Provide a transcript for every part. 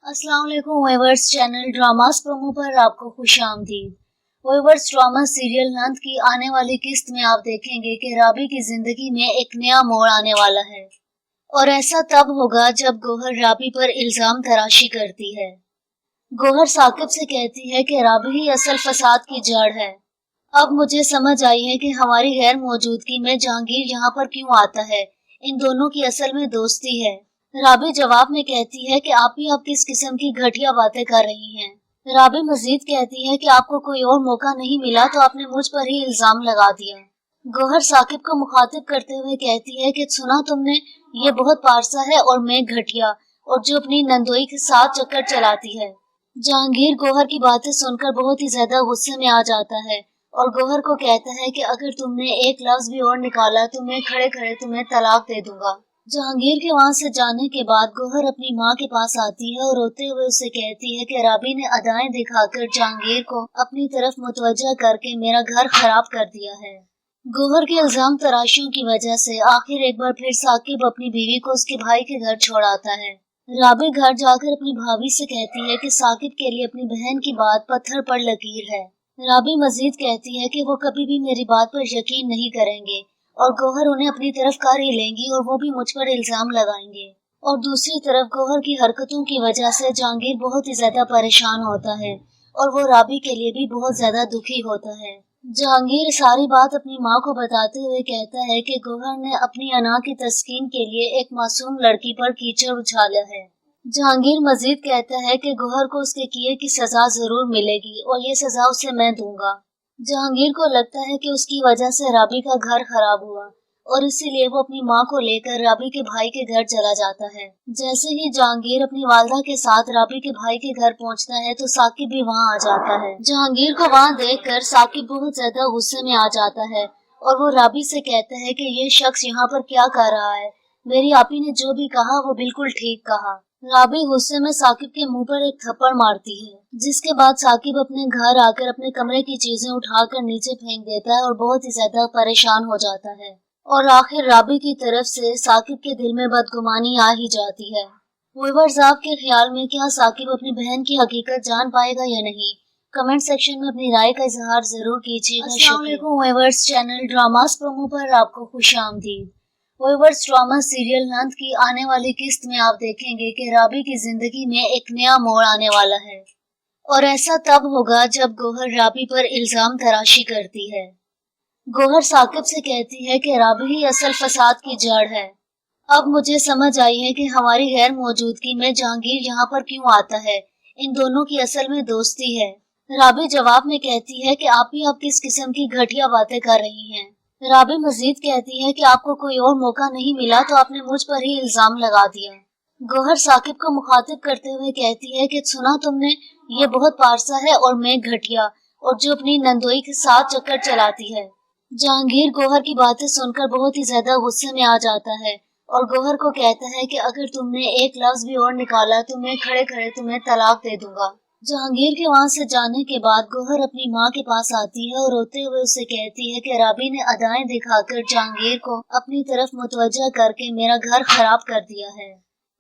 अस्सलाम वालेकुम viewers, channel dramas promo पर आपको खुशामदीद। व्यूअर्स, ड्रामा सीरियल नंद की आने वाली किस्त में आप देखेंगे कि राबी की जिंदगी में एक नया मोड़ आने वाला है और ऐसा तब होगा जब गौहर राबी पर इल्जाम तराशी करती है। गौहर साकिब से कहती है कि राबी ही असल फसाद की जड़ है। अब मुझे समझ आई है कि हमारी गैर मौजूदगी में जहांगीर यहाँ पर क्यों आता है। इन दोनों की असल में दोस्ती है। राबी जवाब में कहती है कि आप किस किस्म की घटिया बातें कर रही हैं। राबी मजीद कहती है कि आपको कोई और मौका नहीं मिला तो आपने मुझ पर ही इल्जाम लगा दिया। गौहर साकिब को मुखातिब करते हुए कहती है कि सुना तुमने, ये बहुत पारसा है और मैं घटिया, और जो अपनी नंदोई के साथ चक्कर चलाती है। जहांगीर गौहर की बातें सुनकर बहुत ही ज्यादा गुस्से में आ जाता है और गौहर को कहता है कि अगर तुमने एक लफ्ज भी और निकाला तो मैं खड़े खड़े तुम्हें तलाक दे दूंगा। जहांगीर के वहाँ से जाने के बाद गौहर अपनी माँ के पास आती है और रोते हुए उसे कहती है कि राबी ने अदाएं दिखाकर जहांगीर को अपनी तरफ मुतवज्जा करके मेरा घर खराब कर दिया है। गौहर के इल्जाम तराशियों की वजह से आखिर एक बार फिर साकिब अपनी बीवी को उसके भाई के घर छोड़ाता है। राबी घर जाकर अपनी भाभी से कहती है कि साकिब के लिए अपनी बहन की बात पत्थर पर लकीर है। राबी मजीद कहती है कि वो कभी भी मेरी बात पर यकीन नहीं करेंगे और गौहर उन्हें अपनी तरफ कर ही लेंगी और वो भी मुझ पर इल्जाम लगाएंगे। और दूसरी तरफ गौहर की हरकतों की वजह से जहांगीर बहुत ही ज्यादा परेशान होता है और वो राबी के लिए भी बहुत ज्यादा दुखी होता है। जहांगीर सारी बात अपनी माँ को बताते हुए कहता है कि गौहर ने अपनी अना की तस्कीन के लिए एक मासूम लड़की पर कीचड़ उछाला है। जहांगीर मजीद कहता है कि गौहर को उसके किए की सजा जरूर मिलेगी और ये सजा उसे मैं दूंगा। जहांगीर को लगता है कि उसकी वजह से राबी का घर खराब हुआ और इसीलिए वो अपनी माँ को लेकर राबी के भाई के घर चला जाता है। जैसे ही जहांगीर अपनी वालदा के साथ राबी के भाई के घर पहुँचता है तो साकिब भी वहाँ आ जाता है। जहांगीर को वहाँ देखकर साकिब बहुत ज्यादा गुस्से में आ जाता है और वो राबी से कहता है कि ये शख्स यहाँ पर क्या कर रहा है। मेरी आपी ने जो भी कहा वो बिल्कुल ठीक कहा। राबी गुस्से में साकिब के मुंह पर एक थप्पड़ मारती है, जिसके बाद साकिब अपने घर आकर अपने कमरे की चीजें उठाकर नीचे फेंक देता है और बहुत ही ज्यादा परेशान हो जाता है। और आखिर राबी की तरफ से साकिब के दिल में बदगुमानी आ ही जाती है। व्यूअर्स, आपके ख्याल में क्या साकिब अपनी बहन की हकीकत जान पाएगा या नहीं? कमेंट सेक्शन में अपनी राय का इजहार जरूर कीजिएगा। अस्सलाम वालेकुम व्यूअर्स, चैनल ड्रामास प्रोमो पर आपको खुशामदीद। व्यूअर्स, ड्रामा सीरियल नंद की आने वाली किस्त में आप देखेंगे कि राबी की जिंदगी में एक नया मोड़ आने वाला है और ऐसा तब होगा जब गौहर राबी पर इल्जाम तराशी करती है। गौहर साकिब से कहती है कि राबी ही असल फसाद की जड़ है। अब मुझे समझ आई है कि हमारी गैर मौजूदगी में जहांगीर यहाँ पर क्यों आता है। इन दोनों की असल में दोस्ती है। राबी जवाब में कहती है कि आप किस किस्म की घटिया बातें कर रही हैं। राबी मजीद कहती है कि आपको कोई और मौका नहीं मिला तो आपने मुझ पर ही इल्जाम लगा दिया। गौहर साकिब को मुखातिब करते हुए कहती है कि सुना तुमने, ये बहुत पारसा है और मैं घटिया, और जो अपनी नंदोई के साथ चक्कर चलाती है। जहांगीर गौहर की बातें सुनकर बहुत ही ज्यादा गुस्से में आ जाता है और गौहर को कहता है कि अगर तुमने एक लफ्ज भी और निकाला तो मैं खड़े खड़े तुम्हें तलाक दे दूंगा। जहांगीर के वहाँ से जाने के बाद गौहर अपनी माँ के पास आती है और रोते हुए उसे कहती है कि राबी ने अदाएं दिखाकर जहांगीर को अपनी तरफ मुतवज्जा करके मेरा घर खराब कर दिया है।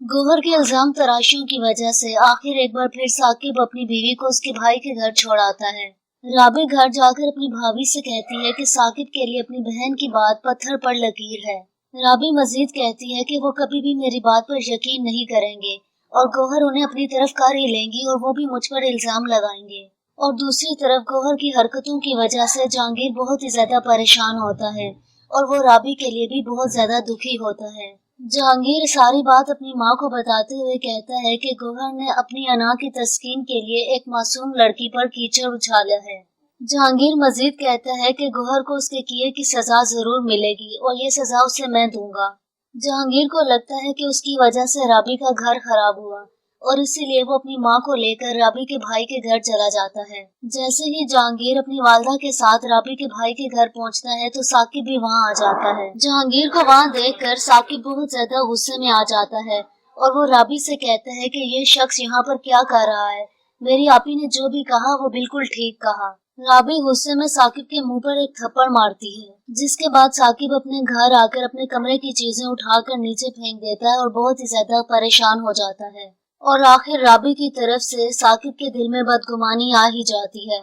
गौहर के इल्जाम तराशियों की वजह से आखिर एक बार फिर साकिब अपनी बीवी को उसके भाई के घर छोड़ाता है। राबी घर जाकर अपनी भाभी से कहती है कि साकिब के लिए अपनी बहन की बात पत्थर पर लकीर है। राबी मजीद कहती है कि वो कभी भी मेरी बात पर यकीन नहीं करेंगे और गौहर उन्हें अपनी तरफ कर ही लेंगी और वो भी मुझ पर इल्जाम लगाएंगे। और दूसरी तरफ गौहर की हरकतों की वजह से जहांगीर बहुत ही ज्यादा परेशान होता है और वो राबी के लिए भी बहुत ज्यादा दुखी होता है। जहांगीर सारी बात अपनी माँ को बताते हुए कहता है कि गौहर ने अपनी अना की तस्कीन के लिए एक मासूम लड़की पर कीचड़ उछाला है। जहांगीर मजीद कहता है कि गौहर को उसके किए की सजा जरूर मिलेगी और ये सजा उसे मैं दूंगा। जहांगीर को लगता है कि उसकी वजह से राबी का घर खराब हुआ और इसीलिए वो अपनी माँ को लेकर राबी के भाई के घर चला जाता है। जैसे ही जहांगीर अपनी वालदा के साथ राबी के भाई के घर पहुँचता है तो साकिब भी वहाँ आ जाता है। जहांगीर को वहाँ देखकर साकिब बहुत ज्यादा गुस्से में आ जाता है और वो राबी से कहता है कि ये शख्स यहाँ पर क्या कर रहा है। मेरी आपी ने जो भी कहा वो बिल्कुल ठीक कहा। राबी गुस्से में साकिब के मुंह पर एक थप्पड़ मारती है, जिसके बाद साकिब अपने घर आकर अपने कमरे की चीजें उठाकर नीचे फेंक देता है और बहुत ही ज्यादा परेशान हो जाता है। और आखिर राबी की तरफ से साकिब के दिल में बदगुमानी आ ही जाती है।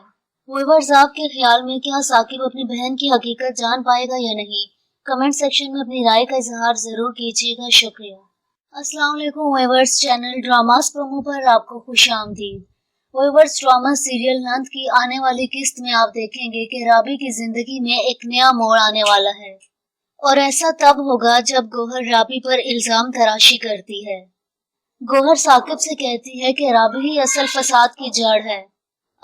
व्यूअर्स, आपके ख्याल में क्या साकिब अपनी बहन की हकीकत जान पाएगा या नहीं? कमेंट सेक्शन में अपनी राय का इजहार जरूर कीजिएगा। शुक्रिया। अस्सलाम वालेकुम व्यूअर्स, चैनल ड्रामास प्रोमो पर आपको खुशामदीद। व्यूअर्स, ड्रामा सीरियल नंद की आने वाली किस्त में आप देखेंगे कि राबी की जिंदगी में एक नया मोड़ आने वाला है और ऐसा तब होगा जब गौहर राबी पर इल्जाम तराशी करती है। गौहर साकिब से कहती है कि राबी ही असल फसाद की जड़ है।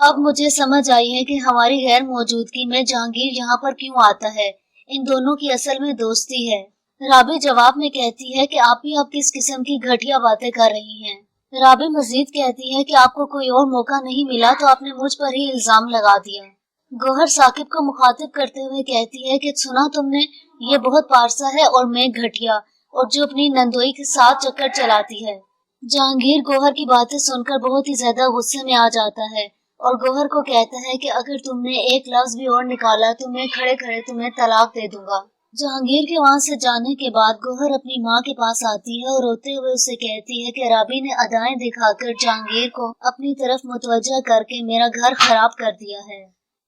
अब मुझे समझ आई है कि हमारी गैर मौजूदगी में जहांगीर यहाँ पर क्यों आता है। इन दोनों की असल में दोस्ती है। राबी जवाब में कहती है कि आप किस किस्म की घटिया बातें कर रही हैं। राबी मजीद कहती है कि आपको कोई और मौका नहीं मिला तो आपने मुझ पर ही इल्जाम लगा दिया। गौहर साकिब को मुखातिब करते हुए कहती है कि सुना तुमने, ये बहुत पारसा है और मैं घटिया, और जो अपनी नंदोई के साथ चक्कर चलाती है। जहांगीर गौहर की बातें सुनकर बहुत ही ज्यादा गुस्से में आ जाता है और गौहर को कहता है कि अगर तुमने एक लफ्ज भी और निकाला तो मैं खड़े खड़े तुम्हें तलाक दे दूंगा। जहांगीर के वहाँ से जाने के बाद गौहर अपनी माँ के पास आती है और रोते हुए उसे कहती है कि राबी ने अदाएं दिखाकर जहांगीर को अपनी तरफ मुतवज्जा करके मेरा घर खराब कर दिया है।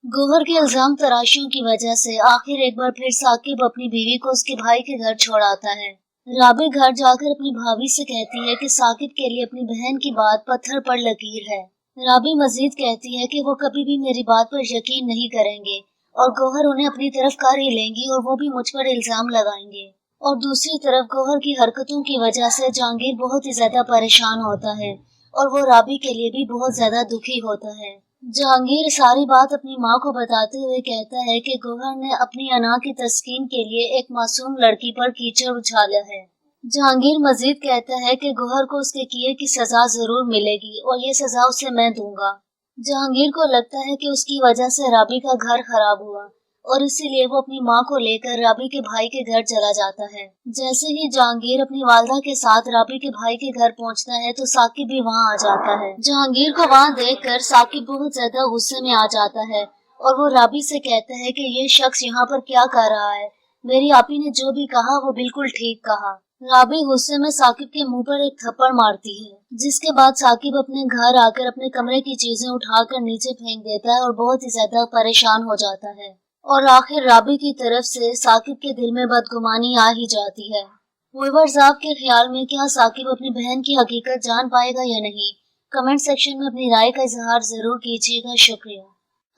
गौहर के इल्जाम तराशियों की वजह से आखिर एक बार फिर साकिब अपनी बीवी को उसके भाई के घर छोड़ आता है। राबी घर जाकर अपनी भाभी से कहती है कि साकिब के लिए अपनी बहन की बात पत्थर पर लकीर है। राबी मजीद कहती है कि वो कभी भी मेरी बात पर यकीन नहीं करेंगे और गौहर उन्हें अपनी तरफ कर ही लेंगी और वो भी मुझ पर इल्जाम लगाएंगे। और दूसरी तरफ गौहर की हरकतों की वजह से जहांगीर बहुत ही ज्यादा परेशान होता है और वो राबी के लिए भी बहुत ज्यादा दुखी होता है। जहांगीर सारी बात अपनी माँ को बताते हुए कहता है कि गौहर ने अपनी अना की तस्कीन के लिए एक मासूम लड़की पर कीचड़ उछाला है। जहांगीर मजीद कहता है कि गौहर को उसके किए की सजा जरूर मिलेगी और ये सजा उसे मैं दूंगा। जहांगीर को लगता है कि उसकी वजह से राबी का घर खराब हुआ और इसीलिए वो अपनी माँ को लेकर राबी के भाई के घर चला जाता है। जैसे ही जहांगीर अपनी वालदा के साथ राबी के भाई के घर पहुँचता है तो साकिब भी वहाँ आ जाता है। जहांगीर को वहाँ देखकर साकिब बहुत ज्यादा गुस्से में आ जाता है और वो राबी से कहता है कि ये शख्स यहाँ पर क्या कर रहा है। मेरी आपी ने जो भी कहा वो बिल्कुल ठीक कहा। राबी गुस्से में साकिब के मुंह पर एक थप्पड़ मारती है, जिसके बाद साकिब अपने घर आकर अपने कमरे की चीजें उठाकर नीचे फेंक देता है और बहुत ही ज्यादा परेशान हो जाता है। और आखिर राबी की तरफ से साकिब के दिल में बदगुमानी आ ही जाती है। व्यूअर्स, आपके ख्याल में क्या साकिब अपनी बहन की हकीकत जान पाएगा या नहीं? कमेंट सेक्शन में अपनी राय का इजहार जरूर कीजिएगा। शुक्रिया।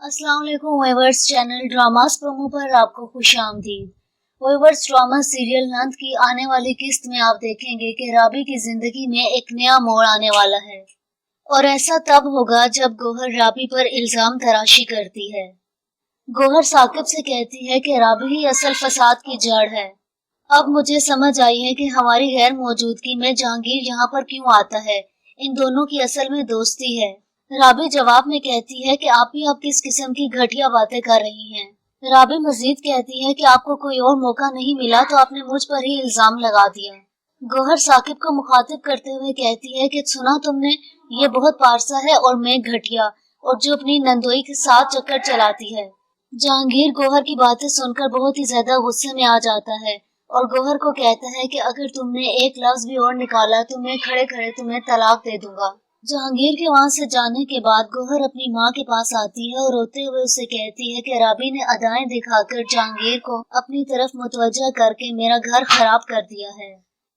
अस्सलाम वालेकुम व्यूअर्स, चैनल ड्रामास प्रोमो पर आपको खुशामदीद। व्यूअर्स, ड्रामा सीरियल नंद की आने वाली किस्त में आप देखेंगे कि राबी की जिंदगी में एक नया मोड़ आने वाला है और ऐसा तब होगा जब गौहर राबी पर इल्जाम तराशी करती है। गौहर साकिब से कहती है कि राबी ही असल फसाद की जड़ है। अब मुझे समझ आई है कि हमारी गैर मौजूदगी में जहांगीर यहाँ पर क्यों आता है। इन दोनों की असल में दोस्ती है। राबी जवाब में कहती है कि आप किस किस्म की घटिया बातें कर रही हैं। राबी मजीद कहती है कि आपको कोई और मौका नहीं मिला तो आपने मुझ पर ही इल्जाम लगा दिया। गौहर साकिब को मुखातिब करते हुए कहती है कि सुना तुमने, ये बहुत पारसा है और मैं घटिया, और जो अपनी नंदोई के साथ चक्कर चलाती है। जहांगीर गौहर की बातें सुनकर बहुत ही ज्यादा गुस्से में आ जाता है और गौहर को कहता है कि अगर तुमने एक लफ्ज भी और निकाला तो मैं खड़े खड़े तुम्हें तलाक दे दूंगा। जहांगीर के वहाँ से जाने के बाद गौहर अपनी माँ के पास आती है और रोते हुए उसे कहती है कि राबी ने अदाएं दिखाकर जहांगीर को अपनी तरफ मुतवज्जा करके मेरा घर खराब कर दिया है।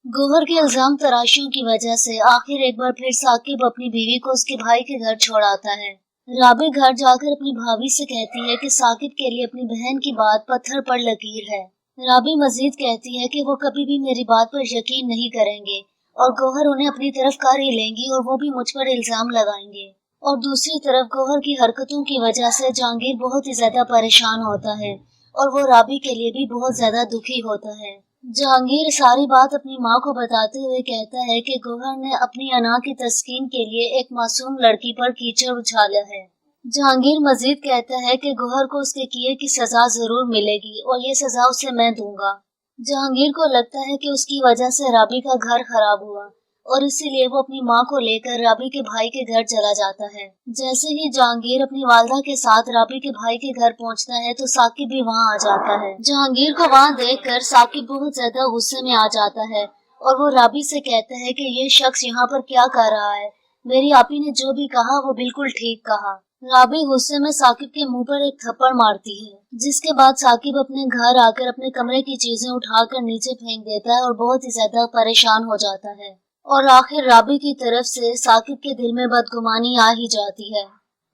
गौहर के इल्जाम तराशियों की वजह से आखिर एक बार फिर साकिब अपनी बीवी को उसके भाई के घर छोड़ आता है। राबी घर जाकर अपनी भाभी से कहती है कि साकिब के लिए अपनी बहन की बात पत्थर पर लकीर है। राबी मजीद कहती है कि वो कभी भी मेरी बात पर यकीन नहीं करेंगे और गौहर उन्हें अपनी तरफ कर ही लेंगी और वो भी मुझ पर इल्जाम लगाएंगे। और दूसरी तरफ गौहर की हरकतों की वजह से जहांगीर बहुत ही ज्यादा परेशान होता है और वो राबी के लिए भी बहुत ज्यादा दुखी होता है। जहांगीर सारी बात अपनी माँ को बताते हुए कहता है कि गौहर ने अपनी अना की तस्कीन के लिए एक मासूम लड़की पर कीचड़ उछाला है। जहांगीर मजीद कहता है कि गौहर को उसके किए की सजा जरूर मिलेगी और ये सजा उसे मैं दूंगा। जहांगीर को लगता है कि उसकी वजह से राबी का घर खराब हुआ और इसीलिए वो अपनी माँ को लेकर राबी के भाई के घर चला जाता है। जैसे ही जहांगीर अपनी वालदा के साथ राबी के भाई के घर पहुँचता है तो साकिब भी वहाँ आ जाता है। जहांगीर को वहाँ देखकर साकिब बहुत ज्यादा गुस्से में आ जाता है और वो राबी से कहता है कि ये शख्स यहाँ पर क्या कर रहा है, मेरी आपी ने जो भी कहा वो बिल्कुल ठीक कहा। राबी गुस्से में साकिब के मुंह पर एक थप्पड़ मारती है, जिसके बाद साकिब अपने घर आकर अपने कमरे की चीजें उठाकर नीचे फेंक देता है और बहुत ही ज्यादा परेशान हो जाता है। और आखिर राबी की तरफ से साकिब के दिल में बदगुमानी आ ही जाती है।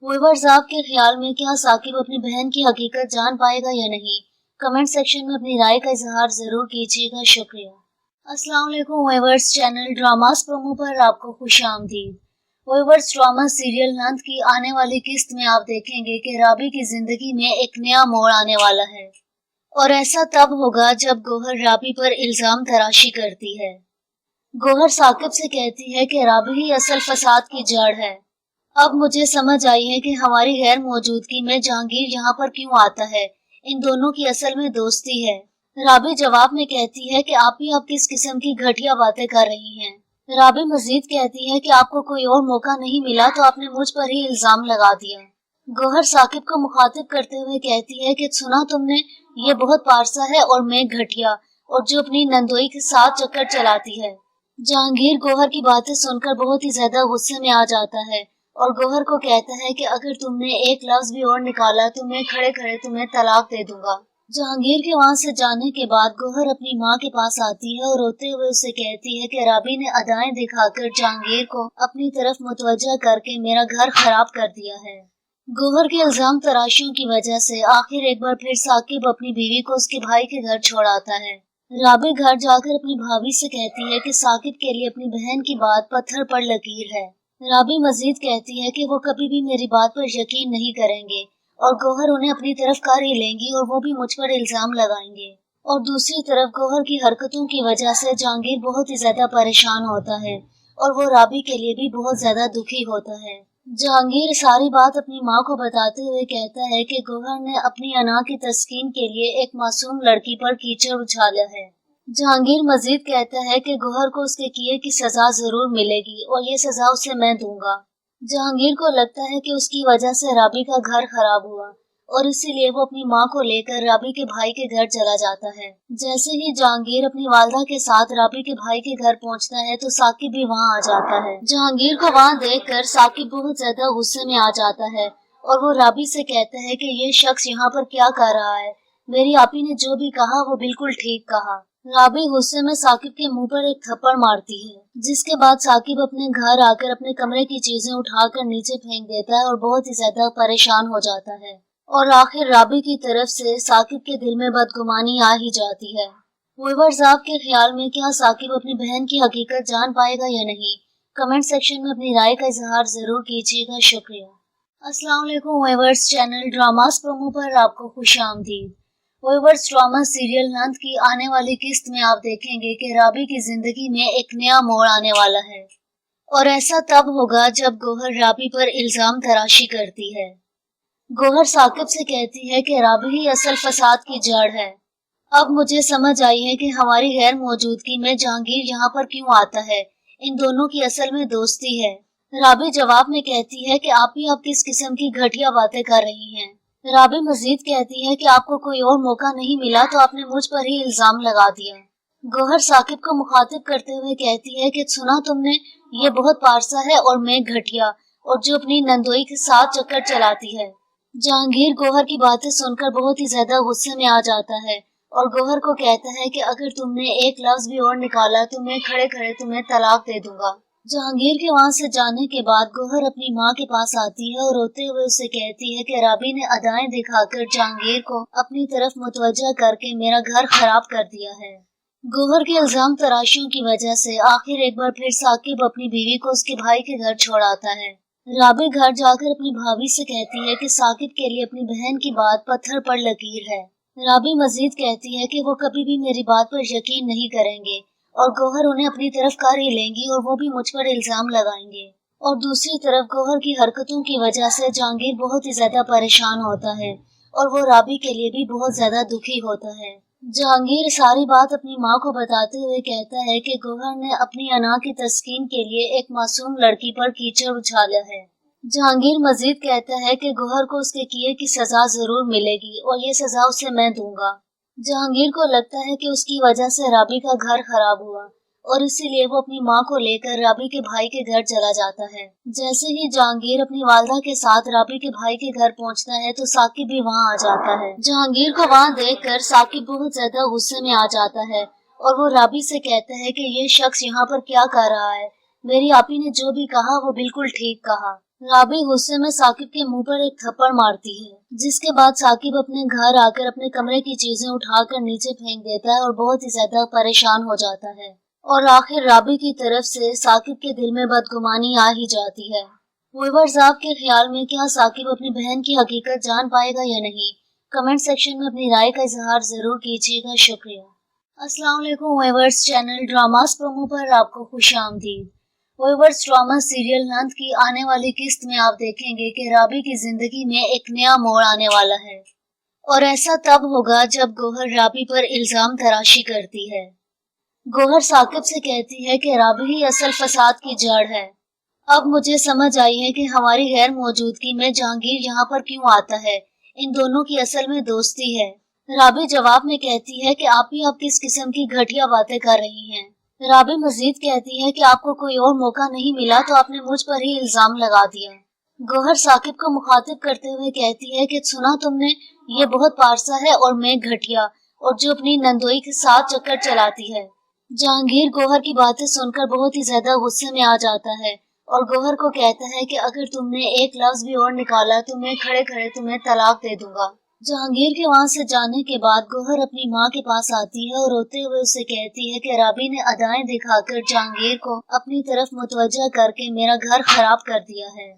व्यूअर्स, आपके ख्याल में क्या साकिब अपनी बहन की हकीकत जान पाएगा या नहीं? कमेंट सेक्शन में अपनी राय का इजहार जरूर कीजिएगा। शुक्रिया। अस्सलाम वालेकुम व्यूअर्स, चैनल ड्रामास प्रोमो पर आपको खुशामदीद। व्यूअर्स, ड्रामा सीरियल नंद की आने वाली किस्त में आप देखेंगे कि राबी की जिंदगी में एक नया मोड़ आने वाला है, और ऐसा तब होगा जब गौहर राबी पर इल्जाम तराशी करती है। गौहर साकिब से कहती है कि राबी ही असल फसाद की जड़ है। अब मुझे समझ आई है कि हमारी गैर मौजूदगी में जहांगीर यहाँ पर क्यों आता है। इन दोनों की असल में दोस्ती है। राबी जवाब में कहती है कि आप किस किस्म की घटिया बातें कर रही हैं। राबी मजीद कहती है कि आपको कोई और मौका नहीं मिला तो आपने मुझ पर ही इल्जाम लगा दिया। गौहर साकिब को मुखातिब करते हुए कहती है कि सुना तुमने, ये बहुत पारसा है और मैं घटिया, और जो अपनी नंदोई के साथ चक्कर चलाती है। जहांगीर गौहर की बातें सुनकर बहुत ही ज्यादा गुस्से में आ जाता है और गौहर को कहता है कि अगर तुमने एक लफ्ज भी और निकाला तो मैं खड़े खड़े तुम्हें तलाक दे दूंगा। जहांगीर के वहाँ से जाने के बाद गौहर अपनी माँ के पास आती है और रोते हुए उसे कहती है कि राबी ने अदाएं दिखाकर जहांगीर को अपनी तरफ मुतवज्जा करके मेरा घर खराब कर दिया है। गौहर के इल्जाम तराशियों की वजह से आखिर एक बार फिर साकिब अपनी बीवी को उसके भाई के घर छोड़ आता है। राबी घर जाकर अपनी भाभी से कहती है कि साकिब के लिए अपनी बहन की बात पत्थर पर लकीर है। राबी मजीद कहती है कि वो कभी भी मेरी बात पर यकीन नहीं करेंगे और गौहर उन्हें अपनी तरफ कर ही लेंगी और वो भी मुझ पर इल्जाम लगाएंगे। और दूसरी तरफ गौहर की हरकतों की वजह से जहांगीर बहुत ही ज्यादा परेशान होता है और वो राबी के लिए भी बहुत ज्यादा दुखी होता है। जहांगीर सारी बात अपनी माँ को बताते हुए कहता है कि गौहर ने अपनी अना की तस्कीन के लिए एक मासूम लड़की पर कीचड़ उछाला है। जहांगीर मजीद कहता है कि गौहर को उसके किए की सजा जरूर मिलेगी और ये सजा उसे मैं दूंगा। जहांगीर को लगता है कि उसकी वजह से राबी का घर खराब हुआ और इसीलिए वो अपनी माँ को लेकर राबी के भाई के घर चला जाता है। जैसे ही जहांगीर अपनी वालदा के साथ राबी के भाई के घर पहुँचता है तो साकिब भी वहाँ आ जाता है। जहांगीर को वहाँ देखकर साकिब बहुत ज्यादा गुस्से में आ जाता है और वो राबी से कहता है कि ये शख्स यहाँ पर क्या कर रहा है, मेरी आपी ने जो भी कहा वो बिल्कुल ठीक कहा। राबी गुस्से में साकिब के मुंह पर एक थप्पड़ मारती है, जिसके बाद साकिब अपने घर आकर अपने कमरे की चीजें उठाकर नीचे फेंक देता है और बहुत ही ज्यादा परेशान हो जाता है। और आखिर राबी की तरफ से साकिब के दिल में बदगुमानी आ ही जाती है। व्यूअर्स, आपके ख्याल में क्या साकिब अपनी बहन की हकीकत जान पाएगा या नहीं? कमेंट सेक्शन में अपनी राय का इजहार जरूर कीजिएगा। शुक्रिया। अस्सलाम वालेकुम व्यूअर्स, चैनल ड्रामास प्रोमो पर आपको खुशामदीद। व्यूअर्स, ड्रामा सीरियल नंद की आने वाली किस्त में आप देखेंगे कि राबी की जिंदगी में एक नया मोड़ आने वाला है, और ऐसा तब होगा जब गौहर राबी पर इल्जाम तराशी करती है। गौहर साकिब से कहती है कि राबी ही असल फसाद की जड़ है। अब मुझे समझ आई है कि हमारी गैर मौजूदगी में जहांगीर यहाँ पर क्यों आता है। इन दोनों की असल में दोस्ती है। राबी जवाब में कहती है कि आप किस किस्म की घटिया बातें कर रही हैं। राबी मजीद कहती है कि आपको कोई और मौका नहीं मिला तो आपने मुझ पर ही इल्जाम लगा दिया। गौहर साकिब को मुखातिब करते हुए कहती है कि सुना तुमने, ये बहुत पारसा है और मैं घटिया, और जो अपनी नंदोई के साथ चक्कर चलाती है। जहांगीर गौहर की बातें सुनकर बहुत ही ज्यादा गुस्से में आ जाता है और गौहर को कहता है कि अगर तुमने एक लफ्ज भी और निकाला तो मैं खड़े खड़े तुम्हें तलाक दे दूंगा। जहांगीर के वहाँ से जाने के बाद गौहर अपनी माँ के पास आती है और रोते हुए उसे कहती है कि राबी ने अदाएं दिखाकर जहांगीर को अपनी तरफ मुतवज्जा करके मेरा घर खराब कर दिया है। गौहर के इल्जाम तराशियों की वजह से आखिर एक बार फिर साकिब अपनी बीवी को उसके भाई के घर छोड़ आता है। राबी घर जाकर अपनी भाभी से कहती है कि साकिब के लिए अपनी बहन की बात पत्थर पर लकीर है। राबी मजीद कहती है कि वो कभी भी मेरी बात पर यकीन नहीं करेंगे और गौहर उन्हें अपनी तरफ कर ही लेंगी और वो भी मुझ पर इल्जाम लगाएंगे। और दूसरी तरफ गौहर की हरकतों की वजह से जहांगीर बहुत ही ज्यादा परेशान होता है और वो राबी के लिए भी बहुत ज्यादा दुखी होता है। जहांगीर सारी बात अपनी माँ को बताते हुए कहता है कि गौहर ने अपनी अना की तस्कीन के लिए एक मासूम लड़की पर कीचड़ उछाला है। जहांगीर मजीद कहता है कि गौहर को उसके किए की सजा जरूर मिलेगी और ये सजा उसे मैं दूंगा। जहांगीर को लगता है कि उसकी वजह से राबी का घर खराब हुआ और इसीलिए वो अपनी माँ को लेकर राबी के भाई के घर चला जाता है। जैसे ही जहांगीर अपनी वालदा के साथ राबी के भाई के घर पहुंचता है तो साकिब भी वहाँ आ जाता है। जहांगीर को वहाँ देखकर साकिब बहुत ज्यादा गुस्से में आ जाता है और वो राबी से कहता है कि ये शख्स यहाँ पर क्या कर रहा है, मेरी आपी ने जो भी कहा वो बिल्कुल ठीक कहा। राबी गुस्से में साकिब के मुंह पर एक थप्पड़ मारती है, जिसके बाद साकिब अपने घर आकर अपने कमरे की चीजें उठाकर नीचे फेंक देता है और बहुत ही ज्यादा परेशान हो जाता है। और आखिर राबी की तरफ से साकिब के दिल में बदगुमानी आ ही जाती है। व्यूअर्स, आपके ख्याल में क्या साकिब अपनी बहन की हकीकत जान पाएगा या नहीं? कमेंट सेक्शन में अपनी राय का इजहार जरूर कीजिएगा। शुक्रिया। अस्सलाम वालेकुम व्यूअर्स, चैनल ड्रामास प्रोमो पर आपको खुशामदीद। व्यूअर्स, ड्रामा सीरियल नंद की आने वाली किस्त में आप देखेंगे कि राबी की जिंदगी में एक नया मोड़ आने वाला है और ऐसा तब होगा जब गौहर राबी पर इल्जाम तराशी करती है। गौहर साकिब से कहती है कि राबी ही असल फसाद की जड़ है। अब मुझे समझ आई है कि हमारी गैर मौजूदगी में जहांगीर यहाँ पर क्यों आता है। इन दोनों की असल में दोस्ती है। राबी जवाब में कहती है कि आप किस किस्म की घटिया बातें कर रही हैं। राबी मजीद कहती है कि आपको कोई और मौका नहीं मिला तो आपने मुझ पर ही इल्जाम लगा दिया। गौहर साकिब को मुखातिब करते हुए कहती है कि सुना तुमने, ये बहुत पारसा है और मैं घटिया, और जो अपनी नंदोई के साथ चक्कर चलाती है। जहांगीर गौहर की बातें सुनकर बहुत ही ज्यादा गुस्से में आ जाता है और गौहर को कहता है कि अगर तुमने एक लफ्ज भी और निकाला तो मैं खड़े खड़े तुम्हें तलाक दे दूंगा। जहांगीर के वहाँ से जाने के बाद गौहर अपनी माँ के पास आती है और रोते हुए उसे कहती है कि राबी ने अदाएं दिखाकर जहांगीर को अपनी तरफ मुतवज्जा करके मेरा घर खराब कर दिया है।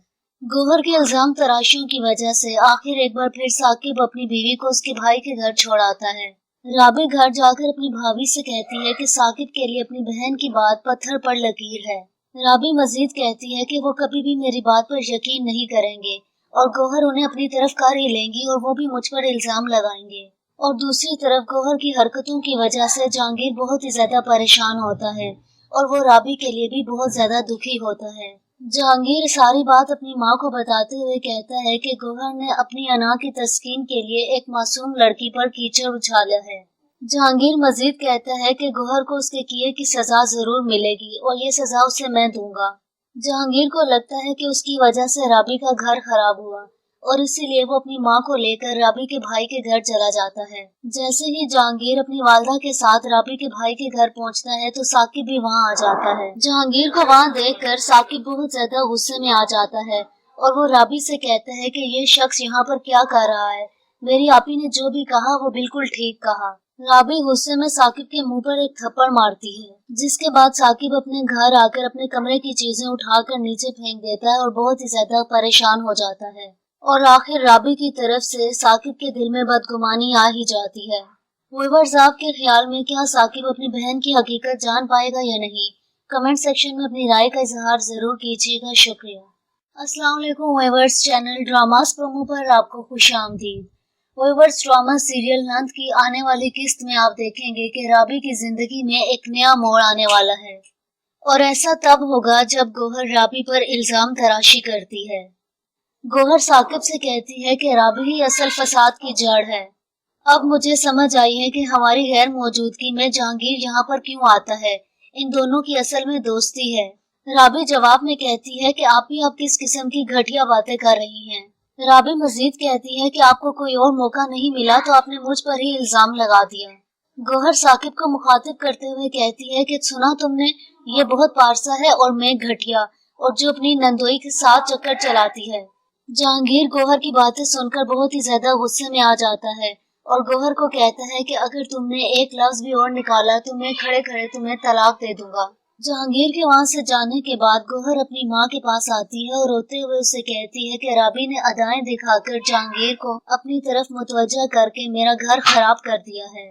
गौहर के इल्जाम तराशियों की वजह से आखिर एक बार फिर साकिब अपनी बीवी को उसके भाई के घर छोड़ आता है। राबी घर जाकर अपनी भाभी से कहती है कि साकिब के लिए अपनी बहन की बात पत्थर पर लकीर है। राबी मजीद कहती है कि वो कभी भी मेरी बात पर यकीन नहीं करेंगे और गौहर उन्हें अपनी तरफ कर ही लेंगी और वो भी मुझ पर इल्जाम लगाएंगे। और दूसरी तरफ गौहर की हरकतों की वजह से जहांगीर बहुत ही ज्यादा परेशान होता है और वो राबी के लिए भी बहुत ज्यादा दुखी होता है। जहांगीर सारी बात अपनी माँ को बताते हुए कहता है कि गौहर ने अपनी अना की तस्कीन के लिए एक मासूम लड़की पर कीचड़ उछाला है। जहांगीर मजीद कहता है कि गौहर को उसके किए की सजा जरूर मिलेगी और ये सजा उसे मैं दूंगा। जहांगीर को लगता है कि उसकी वजह से राबी का घर खराब हुआ और इसीलिए वो अपनी माँ को लेकर राबी के भाई के घर चला जाता है। जैसे ही जहांगीर अपनी वालदा के साथ राबी के भाई के घर पहुंचता है तो साकिब भी वहाँ आ जाता है। जहांगीर को वहाँ देखकर साकिब बहुत ज्यादा गुस्से में आ जाता है और वो राबी से कहता है कि ये शख्स यहाँ पर क्या कर रहा है, मेरी आपी ने जो भी कहा वो बिल्कुल ठीक कहा। राबी गुस्से में साकिब के मुंह पर एक थप्पड़ मारती है, जिसके बाद साकिब अपने घर आकर अपने कमरे की चीजें उठाकर नीचे फेंक देता है और बहुत ही ज्यादा परेशान हो जाता है। और आखिर राबी की तरफ से साकिब के दिल में बदगुमानी आ ही जाती है। व्यूअर्स, आपके ख्याल में क्या साकिब अपनी बहन की हकीकत जान पाएगा या नहीं? कमेंट सेक्शन में अपनी राय का इजहार जरूर कीजिएगा। शुक्रिया। अस्सलाम वालेकुम व्यूअर्स, चैनल ड्रामास प्रोमो पर आपको खुशामदीद। व्यूअर्स, ड्रामा सीरियल नंद की आने वाली किस्त में आप देखेंगे कि राबी की जिंदगी में एक नया मोड़ आने वाला है और ऐसा तब होगा जब गौहर राबी पर इल्जाम तराशी करती है। गौहर साकिब से कहती है कि राबी ही असल फसाद की जड़ है। अब मुझे समझ आई है कि हमारी गैर मौजूदगी में जहांगीर यहाँ पर क्यों आता है। इन दोनों की असल में दोस्ती है। राबी जवाब में कहती है कि आप किस किस्म की घटिया बातें कर रही हैं। राबी मजीद कहती है कि आपको कोई और मौका नहीं मिला तो आपने मुझ पर ही इल्जाम लगा दिया। गौहर साकिब को मुखातिब करते हुए कहती है कि सुना तुमने, ये बहुत पारसा है और मैं घटिया, और जो अपनी नंदोई के साथ चक्कर चलाती है। जहांगीर गौहर की बातें सुनकर बहुत ही ज्यादा गुस्से में आ जाता है और गौहर को कहता है कि अगर तुमने एक लफ्ज भी और निकाला तो मैं खड़े खड़े तुम्हें तलाक दे दूंगा। जहांगीर के वहाँ से जाने के बाद गौहर अपनी माँ के पास आती है और रोते हुए उसे कहती है कि राबी ने अदाएं दिखाकर जहांगीर को अपनी तरफ मुतवज्जा करके मेरा घर खराब कर दिया है।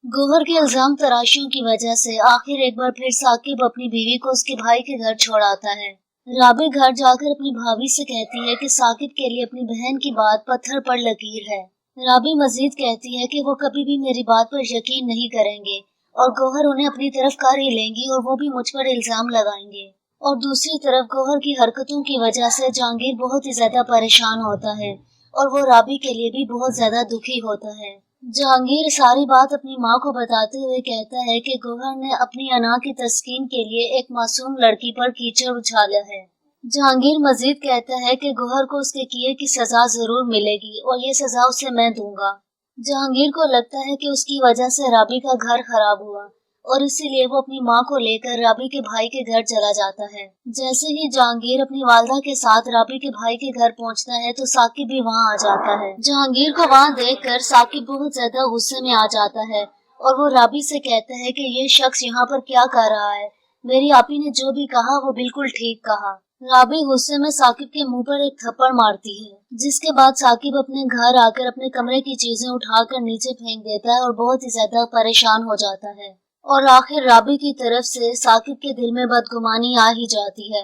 गौहर के इल्जाम तराशियों की वजह से आखिर एक बार फिर साकिब अपनी बीवी को उसके भाई के घर छोड़ आता है। राबी घर जाकर अपनी भाभी से कहती है कि साकिब के लिए अपनी बहन की बात पत्थर पर लकीर है। राबी मजीद कहती है कि वो कभी भी मेरी बात पर यकीन नहीं करेंगे और गौहर उन्हें अपनी तरफ कर ही लेंगी और वो भी मुझ पर इल्जाम लगाएंगे। और दूसरी तरफ गौहर की हरकतों की वजह से जहांगीर बहुत ही ज्यादा परेशान होता है और वो राबी के लिए भी बहुत ज्यादा दुखी होता है। जहांगीर सारी बात अपनी माँ को बताते हुए कहता है कि गौहर ने अपनी अना की तस्कीन के लिए एक मासूम लड़की पर कीचड़ उछाला है। जहांगीर मजीद कहता है कि गौहर को उसके किए की सजा जरूर मिलेगी और ये सजा उसे मैं दूंगा। जहांगीर को लगता है कि उसकी वजह से राबी का घर खराब हुआ और इसीलिए वो अपनी माँ को लेकर राबी के भाई के घर चला जाता है। जैसे ही जहांगीर अपनी वालदा के साथ राबी के भाई के घर पहुँचता है तो साकिब भी वहाँ आ जाता है। जहांगीर को वहाँ देखकर साकिब बहुत ज्यादा गुस्से में आ जाता है और वो राबी से कहता है कि ये शख्स यहाँ पर क्या कर रहा है, मेरी आपी ने जो भी कहा वो बिल्कुल ठीक कहा। राबी गुस्से में साकिब के मुंह पर एक थप्पड़ मारती है, जिसके बाद साकिब अपने घर आकर अपने कमरे की चीजें उठाकर नीचे फेंक देता है और बहुत ही ज्यादा परेशान हो जाता है। और आखिर राबी की तरफ से साकिब के दिल में बदगुमानी आ ही जाती है।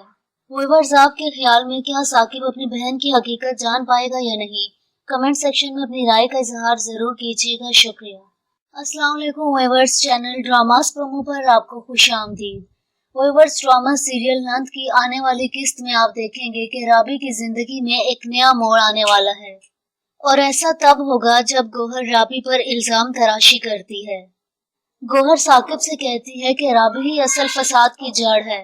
व्यूअर्स, आपके ख्याल में क्या साकिब अपनी बहन की हकीकत जान पाएगा या नहीं? कमेंट सेक्शन में अपनी राय का इजहार जरूर कीजिएगा। शुक्रिया। अस्सलाम वालेकुम व्यूअर्स, चैनल ड्रामास प्रोमो पर आपको खुशामदीद। व्यूअर्स, ड्रामा सीरियल नंद की आने वाली किस्त में आप देखेंगे कि राबी की जिंदगी में एक नया मोड़ आने वाला है और ऐसा तब होगा जब गौहर राबी पर इल्जाम तराशी करती है। गौहर साकिब से कहती है कि राबी ही असल फसाद की जड़ है।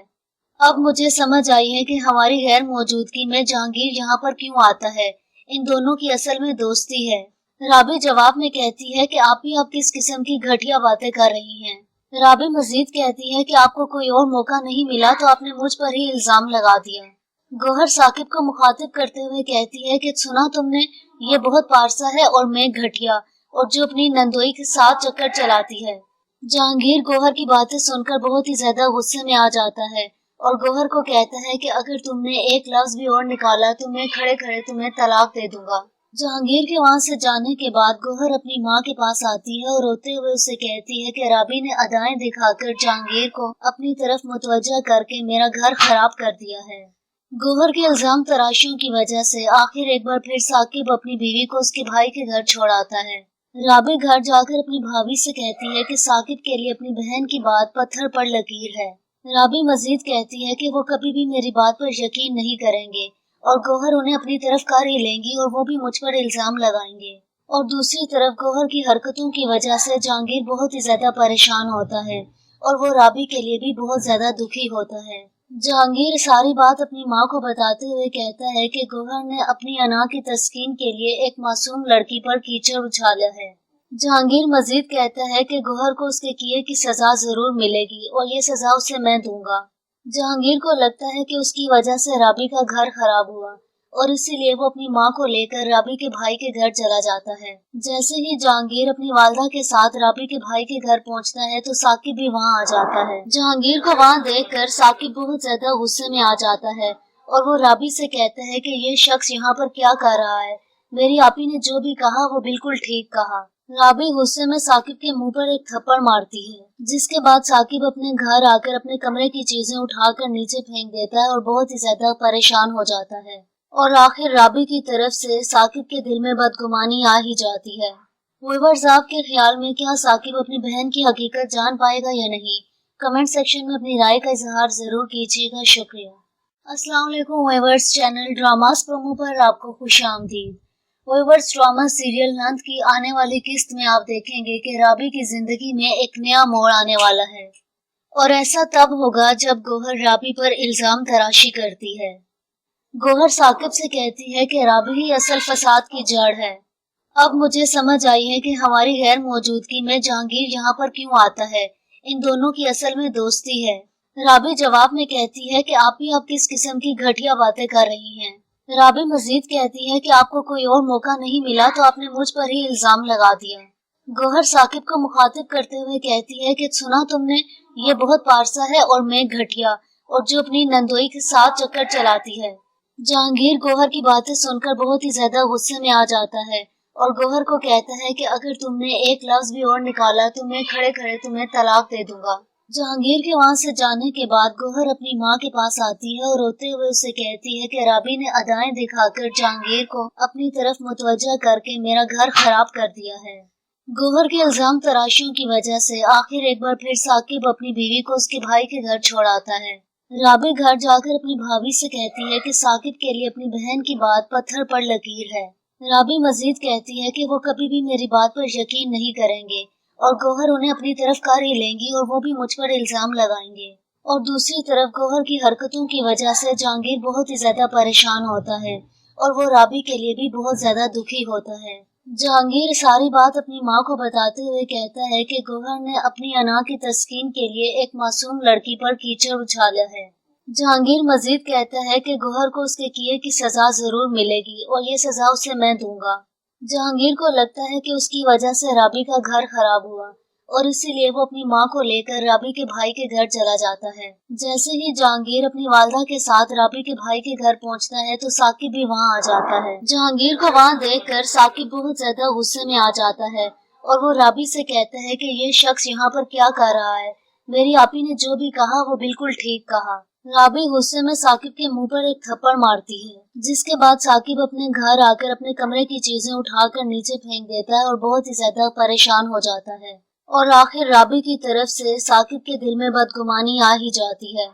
अब मुझे समझ आई है कि हमारी गैर मौजूदगी में जहांगीर यहाँ पर क्यों आता है। इन दोनों की असल में दोस्ती है। राबी जवाब में कहती है कि आप किस किस्म की घटिया बातें कर रही हैं। राबी मजीद कहती है कि आपको कोई और मौका नहीं मिला तो आपने मुझ पर ही इल्जाम लगा दिया। गौहर साकिब को मुखातिब करते हुए कहती है कि सुना तुमने, ये बहुत पारसा है और मैं घटिया, और जो अपनी नंदोई के साथ चक्कर चलाती है। जहांगीर गौहर की बातें सुनकर बहुत ही ज्यादा गुस्से में आ जाता है और गौहर को कहता है कि अगर तुमने एक लफ्ज भी और निकाला तो मैं खड़े खड़े तुम्हें तलाक दे दूंगा। जहांगीर के वहाँ से जाने के बाद गौहर अपनी माँ के पास आती है और रोते हुए उसे कहती है कि राबी ने अदाएं दिखाकर जहांगीर को अपनी तरफ मुतवज्जा करके मेरा घर खराब कर दिया है। गौहर के इल्जाम तराशियों की वजह से आखिर एक बार फिर साकिब अपनी बीवी को उसके भाई के घर छोड़ाता है। राबी घर जाकर अपनी भाभी से कहती है कि साकिब के लिए अपनी बहन की बात पत्थर पर लकीर है। राबी मजीद कहती है कि वो कभी भी मेरी बात पर यकीन नहीं करेंगे और गौहर उन्हें अपनी तरफ कर ही लेंगी और वो भी मुझ पर इल्जाम लगाएंगे। और दूसरी तरफ गौहर की हरकतों की वजह से जहांगीर बहुत ही ज्यादा परेशान होता है और वो राबी के लिए भी बहुत ज्यादा दुखी होता है। जहांगीर सारी बात अपनी माँ को बताते हुए कहता है कि गौहर ने अपनी अना की तस्कीन के लिए एक मासूम लड़की पर कीचड़ उछाला है। जहांगीर मजीद कहता है कि गौहर को उसके किए की सजा जरूर मिलेगी और ये सजा उसे मैं दूंगा। जहांगीर को लगता है कि उसकी वजह से राबी का घर खराब हुआ और इसीलिए वो अपनी माँ को लेकर राबी के भाई के घर चला जाता है। जैसे ही जहांगीर अपनी वालदा के साथ राबी के भाई के घर पहुँचता है तो साकिब भी वहाँ आ जाता है। जहांगीर को वहाँ देखकर साकिब बहुत ज्यादा गुस्से में आ जाता है और वो राबी से कहता है कि ये शख्स यहाँ पर क्या कर रहा है, मेरी आपी ने जो भी कहा वो बिल्कुल ठीक कहा। राबी गुस्से में साकिब के मुंह पर एक थप्पड़ मारती है, जिसके बाद साकिब अपने घर आकर अपने कमरे की चीजें उठाकर नीचे फेंक देता है और बहुत ही ज्यादा परेशान हो जाता है। और आखिर राबी की तरफ से साकिब के दिल में बदगुमानी आ ही जाती है। व्यूअर्स, आपके ख्याल में क्या साकिब अपनी बहन की हकीकत जान पाएगा या नहीं? कमेंट सेक्शन में अपनी राय का इजहार जरूर कीजिएगा। शुक्रिया। अस्सलाम वालेकुम व्यूअर्स, चैनल ड्रामास प्रोमो पर आपको खुशामदीद। व्यूअर्स, ड्रामा सीरियल नंद की आने वाली किस्त में आप देखेंगे कि राबी की जिंदगी में एक नया मोड़ आने वाला है और ऐसा तब होगा जब गौहर राबी पर इल्जाम तराशी करती है। गौहर साकिब से कहती है कि राबी ही असल फसाद की जड़ है। अब मुझे समझ आई है कि हमारी गैर मौजूदगी में जहांगीर यहाँ पर क्यों आता है। इन दोनों की असल में दोस्ती है। राबी जवाब में कहती है कि आप किस किस्म की घटिया बातें कर रही हैं। राबी मजीद कहती है कि आपको कोई और मौका नहीं मिला तो आपने मुझ पर ही इल्जाम लगा दिया। गौहर साकिब को मुखातिब करते हुए कहती है कि सुना तुमने, ये बहुत पारसा है और मैं घटिया, और जो अपनी नंदोई के साथ चक्कर चलाती है। जहांगीर गौहर की बातें सुनकर बहुत ही ज्यादा गुस्से में आ जाता है और गौहर को कहता है कि अगर तुमने एक लफ्ज भी और निकाला तो मैं खड़े खड़े तुम्हें तलाक दे दूंगा। जहांगीर के वहाँ से जाने के बाद गौहर अपनी माँ के पास आती है और रोते हुए उसे कहती है कि राबी ने अदाएं दिखाकर जहांगीर को अपनी तरफ मुतवज्जा करके मेरा घर खराब कर दिया है। गौहर के इल्जाम तराशियों की वजह से आखिर एक बार फिर साकिब अपनी बीवी को उसके भाई के घर छोड़ाता है। राबी घर जाकर अपनी भाभी से कहती है कि साकिब के लिए अपनी बहन की बात पत्थर पर लकीर है। राबी मजीद कहती है कि वो कभी भी मेरी बात पर यकीन नहीं करेंगे और गौहर उन्हें अपनी तरफ कर ही लेंगी और वो भी मुझ पर इल्जाम लगाएंगे। और दूसरी तरफ गौहर की हरकतों की वजह से जहांगीर बहुत ही ज्यादा परेशान होता है और वो राबी के लिए भी बहुत ज्यादा दुखी होता है। जहांगीर सारी बात अपनी माँ को बताते हुए कहता है कि गौहर ने अपनी अना की तस्कीन के लिए एक मासूम लड़की पर कीचड़ उछाला है। जहांगीर मजीद कहता है कि गौहर को उसके किए की सजा जरूर मिलेगी और ये सजा उसे मैं दूंगा। जहांगीर को लगता है कि उसकी वजह से राबी का घर खराब हुआ और इसीलिए वो अपनी माँ को लेकर राबी के भाई के घर चला जाता है। जैसे ही जहांगीर अपनी वालदा के साथ राबी के भाई के घर पहुँचता है तो साकिब भी वहाँ आ जाता है। जहांगीर को वहाँ देखकर साकिब बहुत ज्यादा गुस्से में आ जाता है और वो राबी से कहता है कि ये शख्स यहाँ पर क्या कर रहा है, मेरी आपी ने जो भी कहा वो बिल्कुल ठीक कहा। राबी गुस्से में साकिब के मुंह पर एक थप्पड़ मारती है, जिसके बाद साकिब अपने घर आकर अपने कमरे की चीजें उठाकर नीचे फेंक देता है और बहुत ही ज्यादा परेशान हो जाता है। और आखिर राबी की तरफ से साकिब के दिल में बदगुमानी आ ही जाती है।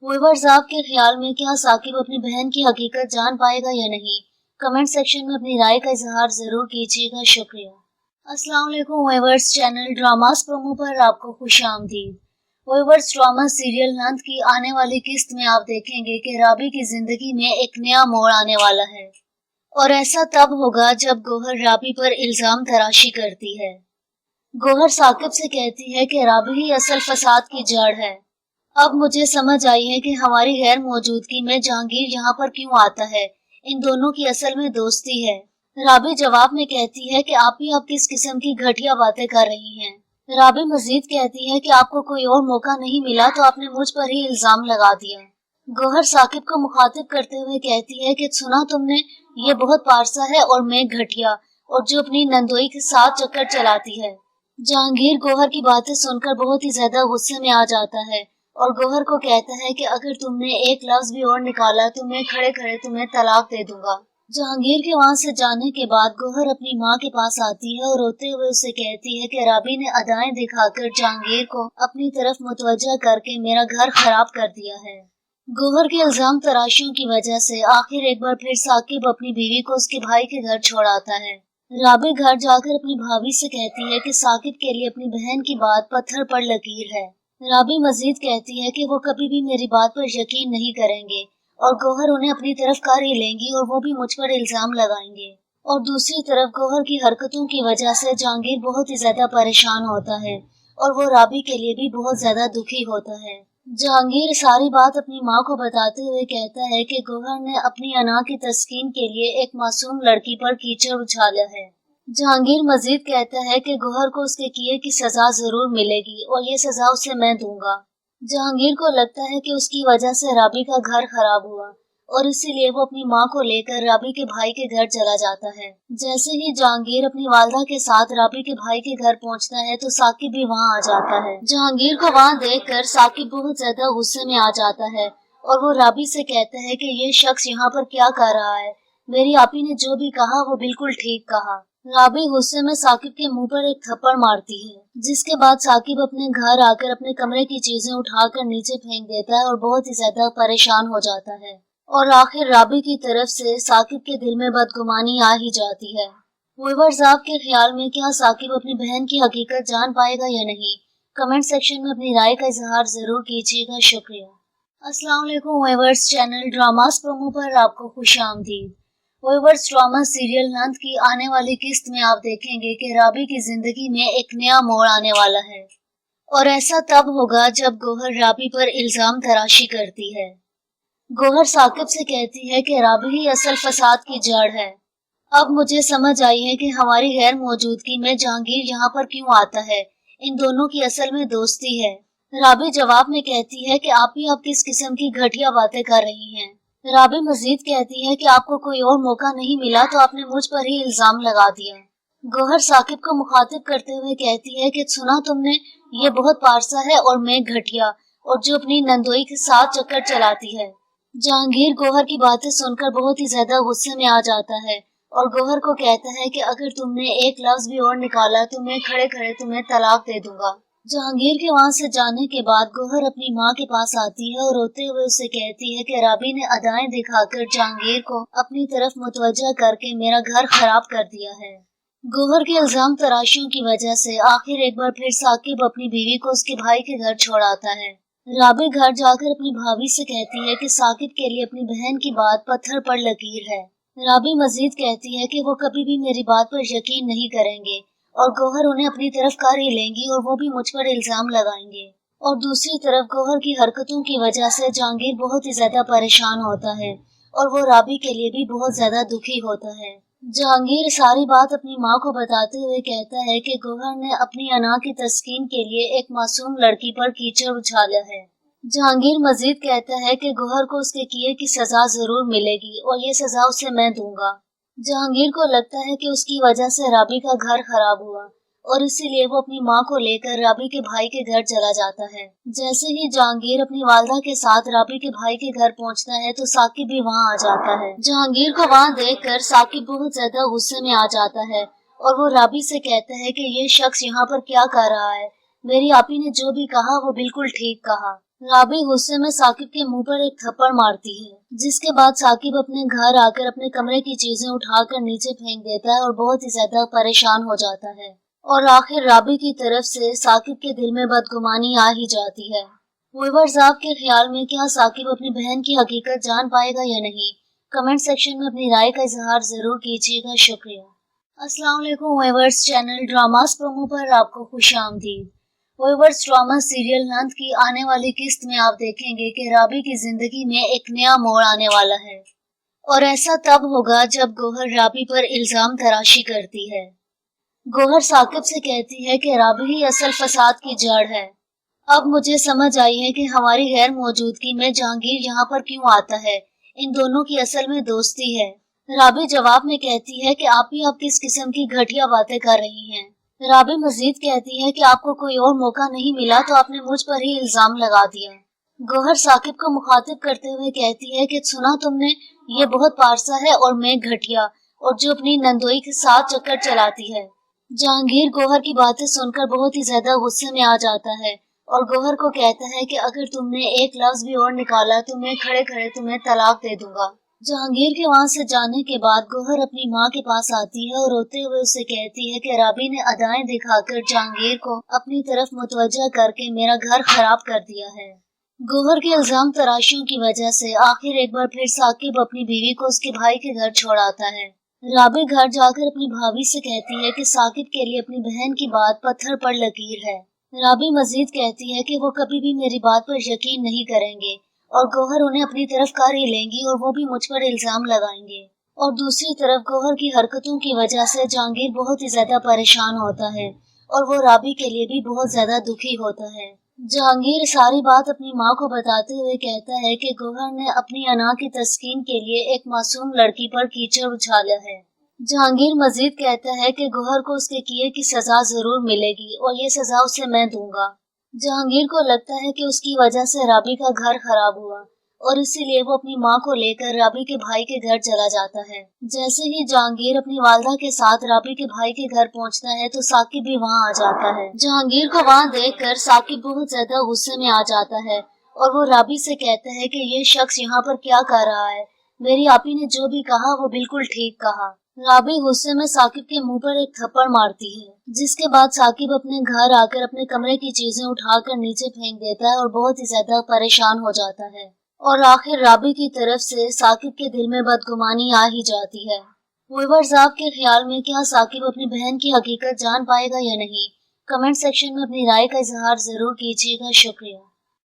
व्यूअर्स, आपके ख्याल में क्या साकिब अपनी बहन की हकीकत जान पाएगा या नहीं? कमेंट सेक्शन में अपनी राय का इजहार जरूर कीजिएगा। शुक्रिया। अस्सलाम वालेकुम व्यूअर्स, चैनल ड्रामास प्रोमो पर आपको खुशामदीद। व्यूअर्स, ड्रामा सीरियल नंद की आने वाली किस्त में आप देखेंगे कि राबी की जिंदगी में एक नया मोड़ आने वाला है और ऐसा तब होगा जब गौहर राबी पर इल्जाम तराशी करती है। गौहर साकिब से कहती है कि राबी ही असल फसाद की जड़ है। अब मुझे समझ आई है कि हमारी गैर मौजूदगी में जहांगीर यहाँ पर क्यों आता है। इन दोनों की असल में दोस्ती है। राबी जवाब में कहती है कि आप किस किस्म की घटिया बातें कर रही हैं। राबी मजीद कहती है कि आपको कोई और मौका नहीं मिला तो आपने मुझ पर ही इल्जाम लगा दिया। गौहर साकिब को मुखातिब करते हुए कहती है कि सुना तुमने, ये बहुत पारसा है और मैं घटिया, और जो अपनी नंदोई के साथ चक्कर चलाती है। जहांगीर गौहर की बातें सुनकर बहुत ही ज्यादा गुस्से में आ जाता है और गौहर को कहता है कि अगर तुमने एक लफ्ज भी और निकाला तो मैं खड़े खड़े तुम्हें तलाक दे दूंगा। जहांगीर के वहाँ से जाने के बाद गौहर अपनी माँ के पास आती है और रोते हुए उसे कहती है कि राबी ने अदाएं दिखाकर जहांगीर को अपनी तरफ मुतवज्जा करके मेरा घर खराब कर दिया है। गौहर के इल्जाम तराशियों की वजह से आखिर एक बार फिर साकिब अपनी बीवी को उसके भाई के घर छोड़ाता है। राबी घर जाकर अपनी भाभी से कहती है कि साकिब के लिए अपनी बहन की बात पत्थर पर लकीर है। राबी मजीद कहती है कि वो कभी भी मेरी बात पर यकीन नहीं करेंगे और गौहर उन्हें अपनी तरफ कर ही लेंगी और वो भी मुझ पर इल्जाम लगाएंगे। और दूसरी तरफ गौहर की हरकतों की वजह से जहांगीर बहुत ही ज्यादा परेशान होता है और वो राबी के लिए भी बहुत ज्यादा दुखी होता है। जहांगीर सारी बात अपनी माँ को बताते हुए कहता है कि गौहर ने अपनी अना की तस्कीन के लिए एक मासूम लड़की पर कीचड़ उछाला है। जहांगीर मजीद कहता है कि गौहर को उसके किए की सजा जरूर मिलेगी और ये सजा उसे मैं दूंगा। जहांगीर को लगता है कि उसकी वजह से राबी का घर खराब हुआ और इसीलिए वो अपनी माँ को लेकर राबी के भाई के घर चला जाता है। जैसे ही जहांगीर अपनी वालदा के साथ राबी के भाई के घर पहुँचता है तो साकिब भी वहाँ आ जाता है। जहांगीर को वहाँ देखकर साकिब बहुत ज्यादा गुस्से में आ जाता है और वो राबी से कहता है कि ये शख्स यहाँ पर क्या कर रहा है, मेरी आपी ने जो भी कहा वो बिल्कुल ठीक कहा। राबी गुस्से में साकिब के मुंह पर एक थप्पड़ मारती है, जिसके बाद साकिब अपने घर आकर अपने कमरे की चीजें उठाकर नीचे फेंक देता है और बहुत ही ज्यादा परेशान हो जाता है। और आखिर राबी की तरफ से साकिब के दिल में बदगुमानी आ ही जाती है। व्यूअर्स, आपके ख्याल में क्या साकिब अपनी बहन की हकीकत जान पाएगा या नहीं? कमेंट सेक्शन में अपनी राय का इजहार जरूर कीजिएगा। शुक्रिया। अस्सलाम वालेकुम व्यूअर्स, चैनल ड्रामास प्रोमो पर आपको खुशामदीद। व्यूअर्स, ड्रामा सीरियल नंद की आने वाली किस्त में आप देखेंगे कि राबी की जिंदगी में एक नया मोड़ आने वाला है और ऐसा तब होगा जब गौहर राबी पर इल्जाम तराशी करती है। गौहर साकिब से कहती है कि राबी ही असल फसाद की जड़ है। अब मुझे समझ आई है कि हमारी गैर मौजूदगी में जहांगीर यहाँ पर क्यों आता है। इन दोनों की असल में दोस्ती है। राबी जवाब में कहती है कि आप किस किस्म की घटिया बातें कर रही हैं। राबी मजीद कहती है कि आपको कोई और मौका नहीं मिला तो आपने मुझ पर ही इल्जाम लगा दिया। गौहर साकिब को मुखातिब करते हुए कहती है कि सुना तुमने, ये बहुत पारसा है और मैं घटिया, और जो अपनी नंदोई के साथ चक्कर चलाती है। जहांगीर गौहर की बातें सुनकर बहुत ही ज्यादा गुस्से में आ जाता है और गौहर को कहता है कि अगर तुमने एक लफ्ज भी और निकाला तो मैं खड़े खड़े तुम्हें तलाक दे दूंगा। जहांगीर के वहाँ से जाने के बाद गौहर अपनी माँ के पास आती है और रोते हुए उसे कहती है कि राबी ने अदाएं दिखाकर जहांगीर को अपनी तरफ मुतवज्जा करके मेरा घर खराब कर दिया है। गौहर के इल्जाम तराशियों की वजह से आखिर एक बार फिर साकिब अपनी बीवी को उसके भाई के घर छोड़ आता है। राबी घर जाकर अपनी भाभी से कहती है कि साकिब के लिए अपनी बहन की बात पत्थर पर लकीर है। राबी मजीद कहती है कि वो कभी भी मेरी बात पर यकीन नहीं करेंगे और गौहर उन्हें अपनी तरफ कर ही लेंगी और वो भी मुझ पर इल्जाम लगाएंगे। और दूसरी तरफ गौहर की हरकतों की वजह से जहांगीर बहुत ही ज्यादा परेशान होता है और वो राबी के लिए भी बहुत ज्यादा दुखी होता है। जहांगीर सारी बात अपनी माँ को बताते हुए कहता है कि गौहर ने अपनी अना की तस्कीन के लिए एक मासूम लड़की पर कीचड़ उछाला है। जहांगीर मजीद कहता है कि गौहर को उसके किए की सजा जरूर मिलेगी और ये सजा उसे मैं दूंगा। जहांगीर को लगता है कि उसकी वजह से राबी का घर खराब हुआ और इसीलिए वो अपनी माँ को लेकर राबी के भाई के घर चला जाता है। जैसे ही जहांगीर अपनी वालदा के साथ राबी के भाई के घर पहुँचता है तो साकिब भी वहाँ आ जाता है। जहांगीर को वहाँ देखकर साकिब बहुत ज्यादा गुस्से में आ जाता है और वो राबी से कहता है कि ये शख्स यहाँ पर क्या कर रहा है, मेरी आपी ने जो भी कहा वो बिल्कुल ठीक कहा। राबी गुस्से में साकिब के मुंह पर एक थप्पड़ मारती है, जिसके बाद साकिब अपने घर आकर अपने कमरे की चीजें उठाकर नीचे फेंक देता है और बहुत ही ज्यादा परेशान हो जाता है। और आखिर राबी की तरफ से साकिब के दिल में बदगुमानी आ ही जाती है। व्यूअर्स, आपके ख्याल में क्या साकिब अपनी बहन की हकीकत जान पाएगा या नहीं? कमेंट सेक्शन में अपनी राय का इजहार जरूर कीजिएगा। शुक्रिया। अस्सलाम वालेकुम व्यूअर्स, चैनल ड्रामास प्रोमो पर आपको खुशामदीद। व्यूअर्स, ड्रामा सीरियल नंद की आने वाली किस्त में आप देखेंगे कि राबी की जिंदगी में एक नया मोड़ आने वाला है और ऐसा तब होगा जब गौहर राबी पर इल्जाम तराशी करती है। गौहर साकिब से कहती है कि राबी ही असल फसाद की जड़ है। अब मुझे समझ आई है कि हमारी गैर मौजूदगी में जहांगीर यहाँ पर क्यों आता है। इन दोनों की असल में दोस्ती है। राबी जवाब में कहती है कि आप किस किस्म की घटिया बातें कर रही हैं। राबी मजीद कहती है कि आपको कोई और मौका नहीं मिला तो आपने मुझ पर ही इल्जाम लगा दिया। गौहर साकिब को मुखातिब करते हुए कहती है कि सुना तुमने, ये बहुत पारसा है और मैं घटिया और जो अपनी नंदोई के साथ चक्कर चलाती है। जहांगीर गौहर की बातें सुनकर बहुत ही ज्यादा गुस्से में आ जाता है और गौहर को कहता है कि अगर तुमने एक लफ्ज भी और निकाला तो मैं खड़े खड़े तुम्हें तलाक दे दूंगा। जहांगीर के वहाँ से जाने के बाद गौहर अपनी माँ के पास आती है और रोते हुए उसे कहती है कि राबी ने अदाएं दिखाकर जहांगीर को अपनी तरफ मुतवज्जा करके मेरा घर खराब कर दिया है। गौहर के इल्जाम तराशियों की वजह से आखिर एक बार फिर साकिब अपनी बीवी को उसके भाई के घर छोड़ आता है। राबी घर जाकर अपनी भाभी से कहती है कि साकिब के लिए अपनी बहन की बात पत्थर पर लकीर है। राबी मजीद कहती है कि वो कभी भी मेरी बात पर यकीन नहीं करेंगे और गौहर उन्हें अपनी तरफ कर ही लेंगी और वो भी मुझ पर इल्जाम लगाएंगे। और दूसरी तरफ गौहर की हरकतों की वजह से जहांगीर बहुत ही ज्यादा परेशान होता है और वो राबी के लिए भी बहुत ज्यादा दुखी होता है। जहांगीर सारी बात अपनी माँ को बताते हुए कहता है कि गौहर ने अपनी अना की तस्कीन के लिए एक मासूम लड़की पर कीचड़ उछाला है। जहांगीर मजीद कहता है कि गौहर को उसके किए की सजा जरूर मिलेगी और ये सजा उसे मैं दूंगा। जहांगीर को लगता है कि उसकी वजह से राबी का घर खराब हुआ और इसीलिए वो अपनी माँ को लेकर राबी के भाई के घर चला जाता है। जैसे ही जहांगीर अपनी वालदा के साथ राबी के भाई के घर पहुँचता है तो साकिब भी वहाँ आ जाता है। जहांगीर को वहाँ देखकर साकिब बहुत ज्यादा गुस्से में आ जाता है और वो राबी से कहता है कि ये शख्स यहाँ पर क्या कर रहा है, मेरी आपी ने जो भी कहा वो बिल्कुल ठीक कहा। राबी गुस्से में साकिब के मुंह पर एक थप्पड़ मारती है, जिसके बाद साकिब अपने घर आकर अपने कमरे की चीजें उठाकर नीचे फेंक देता है और बहुत ही ज्यादा परेशान हो जाता है। और आखिर राबी की तरफ से साकिब के दिल में बदगुमानी आ ही जाती है। व्यूअर्स, आपके ख्याल में क्या साकिब अपनी बहन की हकीकत जान पाएगा या नहीं? कमेंट सेक्शन में अपनी राय का इजहार जरूर कीजिएगा। शुक्रिया।